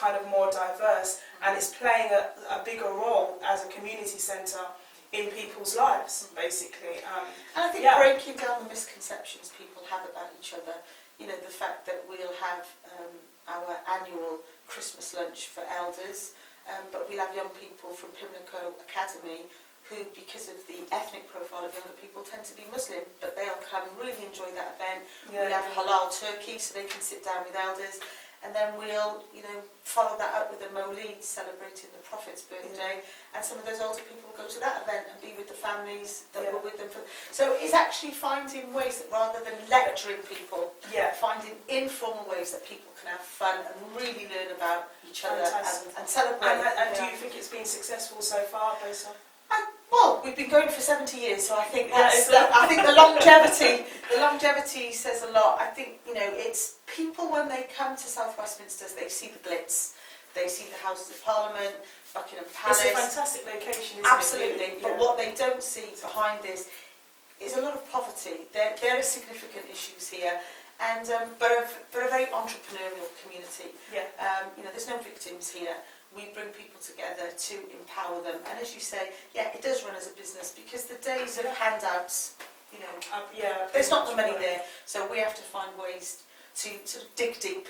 kind of more diverse, and it's playing a bigger role as a community centre in people's lives, basically. And I think breaking down the misconceptions people have about each other, you know, the fact that we'll have our annual Christmas lunch for elders, but we'll have young people from Pimlico Academy who, because of the ethnic profile of younger people, tend to be Muslim, but they'll come and really enjoy that event. We'll have halal turkey so they can sit down with elders, and then we'll, you know, follow that up with a Mawlid celebrating the Prophet's birthday, and some of those older people will go to that event and be with the families that were with them. So it's actually finding ways that, rather than lecturing people, finding informal ways that people can have fun and really learn about each other and celebrate. And do you think it's been successful so far, Bosa? Well, we've been going for 70 years, so I think I think the longevity says a lot. I think, you know, it's people when they come to South Westminster, they see the glitz, they see the Houses of Parliament, Buckingham Palace. It's a fantastic location, isn't Absolutely, it? But what they don't see behind this is a lot of poverty. There are significant issues here, and but a very entrepreneurial community. You know, there's no victims here. We bring people together to empower them, and as you say, it does run as a business, because the days of handouts, you know, there's not the money there, so we have to find ways to sort of dig deep,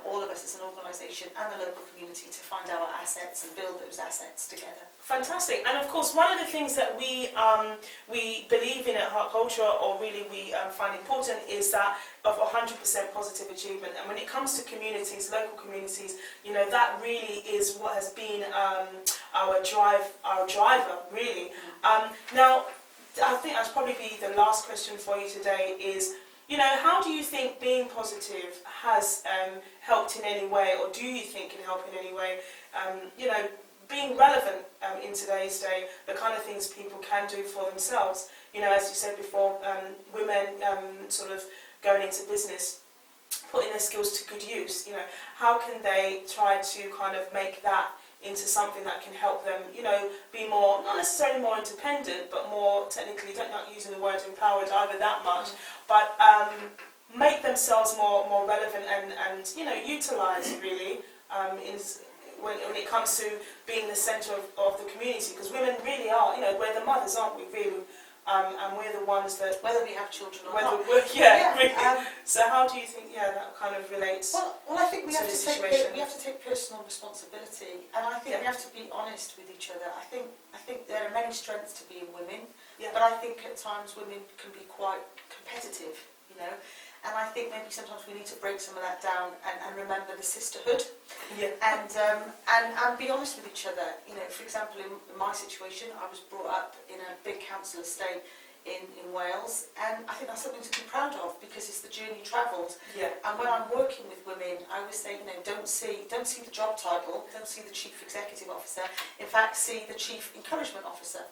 all of us as an organisation and the local community, to find our assets and build those assets together. Fantastic. And of course, one of the things that we believe in at Heart Culture, or really we find important, is that of 100% positive achievement. And when it comes to communities, local communities, you know, that really is what has been our driver, really. Now, I think that's probably be the last question for you today is, you know, how do you think being positive has helped in any way, or do you think can help in any way, you know, being relevant in today's day, the kind of things people can do for themselves? You know, as you said before, women sort of going into business, putting their skills to good use, you know, how can they try to kind of make that into something that can help them, you know, be more, not necessarily more independent, but more technically, not using the word empowered either that much, but make themselves more relevant and you know, utilise really when it comes to being the centre of the community, because women really are, you know, we're the mothers, aren't we, really? And we're the ones that, whether we have children or not. Really. So how do you think, that kind of relates? Well, I think we have to take personal responsibility, and I think we have to be honest with each other. I think there are many strengths to being women, but I think at times women can be quite competitive, you know. And I think maybe sometimes we need to break some of that down and remember the sisterhood, and be honest with each other. You know, for example, in my situation, I was brought up in a big council estate in Wales, and I think that's something to be proud of, because it's the journey travelled. And when I'm working with women, I always say, you know, don't see the job title, don't see the chief executive officer. In fact, see the chief encouragement officer.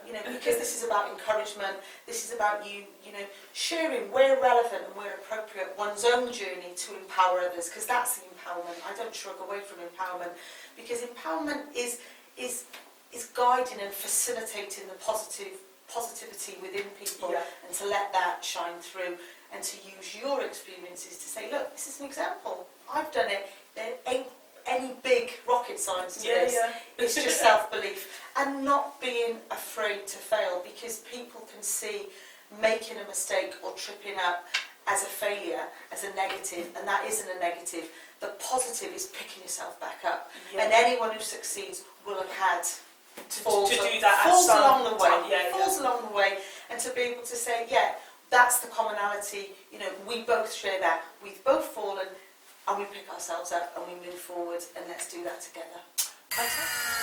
You know, because this is about encouragement. This is about you know, sharing where relevant and where appropriate one's own journey to empower others, because that's the empowerment. I don't shrug away from empowerment, because empowerment is guiding and facilitating the positivity within people, and to let that shine through, and to use your experiences to say, look, this is an example. I've done it. There ain't any big rocket science to this. It's just self-belief, and not being afraid to fail, because people can see making a mistake or tripping up as a failure, as a negative, and that isn't a negative. The positive is picking yourself back up, and anyone who succeeds will have had falls along the way, and to be able to say, that's the commonality, you know, we both share that, we've both fallen, and we pick ourselves up and we move forward, and let's do that together. Fantastic.